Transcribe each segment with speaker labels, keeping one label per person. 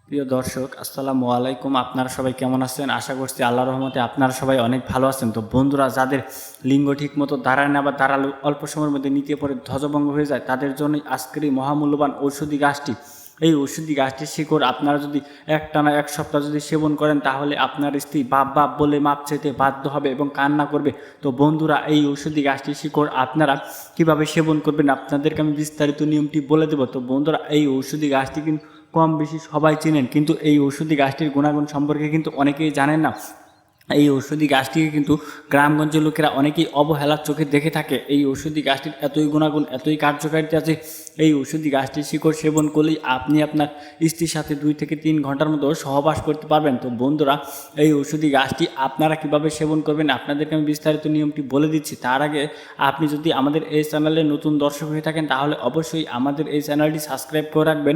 Speaker 1: প্রিয় দর্শক, আসসালামু আলাইকুম। আপনারা সবাই কেমন আছেন? আশা করছি আল্লাহর রহমতে আপনারা সবাই অনেক ভালো আছেন। তো বন্ধুরা, যাদের লিঙ্গ ঠিক মতো দাঁড়ায় না বা দাঁড়ালে অল্প সময়ের মধ্যে নিতে পরে ধ্বজভঙ্গ হয়ে যায়, তাদের জন্যই আজকের এই মহামূল্যবান ঔষধি গাছটি। এই ঔষধি গাছটির শিকড় আপনারা যদি একটানা এক সপ্তাহ যদি সেবন করেন, তাহলে আপনার স্ত্রী বাপ বাপ বলে মাপ চাইতে বাধ্য হবে এবং কান্না করবে। তো বন্ধুরা, এই ঔষধি গাছটির শিকড় আপনারা কিভাবে সেবন করবেন আপনাদেরকে আমি বিস্তারিত নিয়মটি বলে দেবো। তো বন্ধুরা, এই ঔষধি গাছটি কিন্তু কম বেশি সবাই চেনেন, কিন্তু এই ঔষধি গাছটির গুণাগুণ সম্পর্কে কিন্তু অনেকেই জানেন না। এই ঔষধি গাছটিকে কিন্তু গ্রামগঞ্জের লোকেরা অনেকেই অবহেলার চোখে দেখে থাকে। এই ঔষধি গাছটির এতই গুণাগুণ, এতই কার্যকারিতা আছে। এই ঔষধি গাছটির শিকড় সেবন করলেই আপনি আপনার স্ত্রীর সাথে 2 থেকে 3 ঘন্টার মতো সহবাস করতে পারবেন। তো বন্ধুরা, এই ঔষধি গাছটি আপনারা কিভাবে সেবন করবেন আপনাদেরকে আমি বিস্তারিত নিয়মটি বলে দিচ্ছি। তার আগে আপনি যদি আমাদের এই চ্যানেলে নতুন দর্শক হয়ে থাকেন, তাহলে অবশ্যই আমাদের এই চ্যানেলটি সাবস্ক্রাইব করে রাখবেন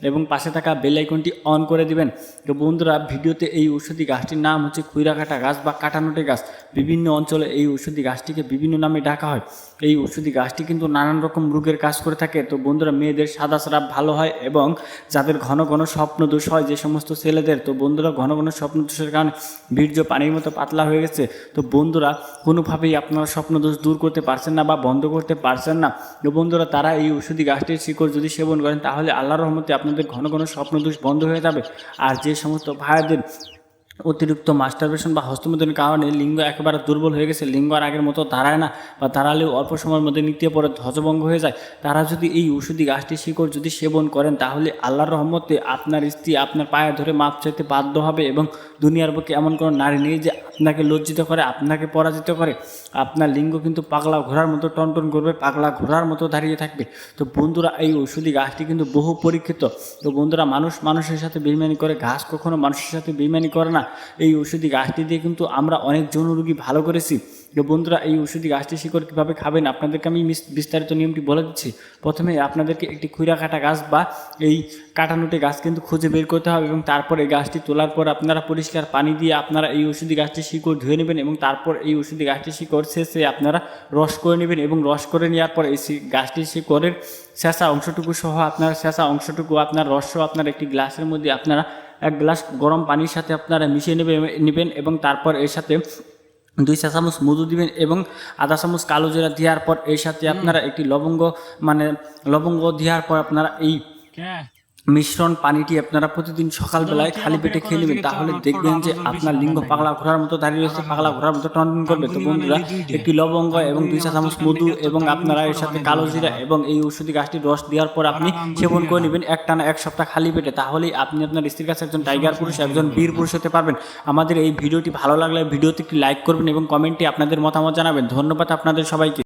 Speaker 1: এবং পাশে থাকা বেল আইকনটি অন করে দিবেন। তো বন্ধুরা, ভিডিওতে এই ঔষধি গাছটির নাম হচ্ছে খুইরাকাটা গাছ বা কাটানোটে গাছ। বিভিন্ন অঞ্চলে এই ঔষধি গাছটিকে বিভিন্ন নামে ডাকা হয়। এই ঔষধি গাছটি কিন্তু নানান রকম রোগের কাজ করে থাকে। তো বন্ধুরা, মেয়েদের সাদা স্রাব ভালো হয় এবং যাদের ঘন ঘন স্বপ্নদোষ হয়, যে সমস্ত ছেলেদের, তো বন্ধুরা ঘন ঘন স্বপ্নদোষের কারণে বীর্য পানির মতো পাতলা হয়ে গেছে, তো বন্ধুরা কোনোভাবেই আপনারা স্বপ্নদোষ দূর করতে পারছেন না বা বন্ধ করতে পারছেন না, তো বন্ধুরা তারা এই ঔষধি গাছটির শিকড় যদি সেবন করেন, তাহলে আল্লাহর রহমতে আপনাদের ঘন ঘন স্বপ্নদোষ বন্ধ হয়ে যাবে। আর যে সমস্ত ভাইদের অতিরিক্ত মাস্টারবেশন বা হস্তমৈথুনের কারণে লিঙ্গ একেবারে দুর্বল হয়ে গেছে, লিঙ্গ আর আগের মতো দাঁড়ায় না বা দাঁড়ালেও অল্প সময়ের মধ্যে নিতে পরে ধ্বজভঙ্গ হয়ে যায়, তারা যদি এই ঔষধি গাছটির শিকড় যদি সেবন করেন, তাহলে আল্লাহর রহমতে আপনার স্ত্রী আপনার পায়ে ধরে মাপ চাইতে বাধ্য হবে। এবং দুনিয়ার বুকে এমন কোনো নারী নেই যে আপনাকে লজ্জিত করে, আপনাকে পরাজিত করে। আপনার লিঙ্গ কিন্তু পাগলা ঘোড়ার মতো টনটন করবে, পাগলা ঘোড়ার মতো দাঁড়িয়ে থাকবে। তো বন্ধুরা, এই ঔষধি গাছটি কিন্তু বহু পরীক্ষিত। তো বন্ধুরা, মানুষ মানুষের সাথে বেইমানি করে, ঘাস কখনো মানুষের সাথে বেইমানি করে না। এই ঔষধি গাছটি দিয়ে কিন্তু আমরা অনেক যৌন রোগী ভালো করেছি। তো বন্ধুরা, এই ঔষধি গাছটি শিকড় কীভাবে খাবেন আপনাদেরকে আমি বিস্তারিত নিয়মটি বলে দিচ্ছি। প্রথমে আপনাদেরকে একটি খুইরাকাটা গাছ বা এই কাটানোটে গাছ কিন্তু খুঁজে বের করতে হবে এবং তারপর এই গাছটি তোলার পর আপনারা পরিষ্কার পানি দিয়ে আপনারা এই ঔষধি গাছটির শিকড় ধুয়ে নেবেন এবং তারপর এই ঔষধি গাছটির শিকড় শেষে আপনারা রস করে নেবেন এবং রস করে নেওয়ার পর এই গাছটির শিকড়ের শেষা অংশটুকু সহ আপনারা শেষা অংশটুকু আপনার রস সহ আপনার একটি গ্লাসের মধ্যে আপনারা 1 গ্লাস গরম পানির সাথে আপনারা মিশিয়ে নেবেন এবং তারপর এর সাথে 2 চা চামচ মধু দিবেন এবং আধা চামচ কালো জিরা দেওয়ার পর এর সাথে আপনারা একটি লবঙ্গ দেওয়ার পর আপনারা এই মিশ্রণ পানিটি আপনারা প্রতিদিন সকালবেলায় খালি পেটে খেয়ে নেবেন। তাহলে দেখবেন যে আপনার লিঙ্গ পাগলা ঘোড়ার মতো দাঁড়িয়ে রয়েছে, পাগলা ঘোড়ার মতো টনটন করবে। তো বন্ধুরা, একটি লবঙ্গ এবং 2 চা চামচ মধু এবং আপনারা এর সাথে কালো জিরা এবং এই ঔষধি গাছটির রস দেওয়ার পর আপনি সেবন করে নেবেন একটানা 1 সপ্তাহ খালি পেটে। তাহলেই আপনি আপনার স্ত্রীর কাছে একজন টাইগার পুরুষ, একজন বীর পুরুষ হতে পারবেন। আমাদের এই ভিডিওটি ভালো লাগলে ভিডিওতে একটি লাইক করবেন এবং কমেন্টে আপনাদের মতামত জানাবেন। ধন্যবাদ আপনাদের সবাইকে।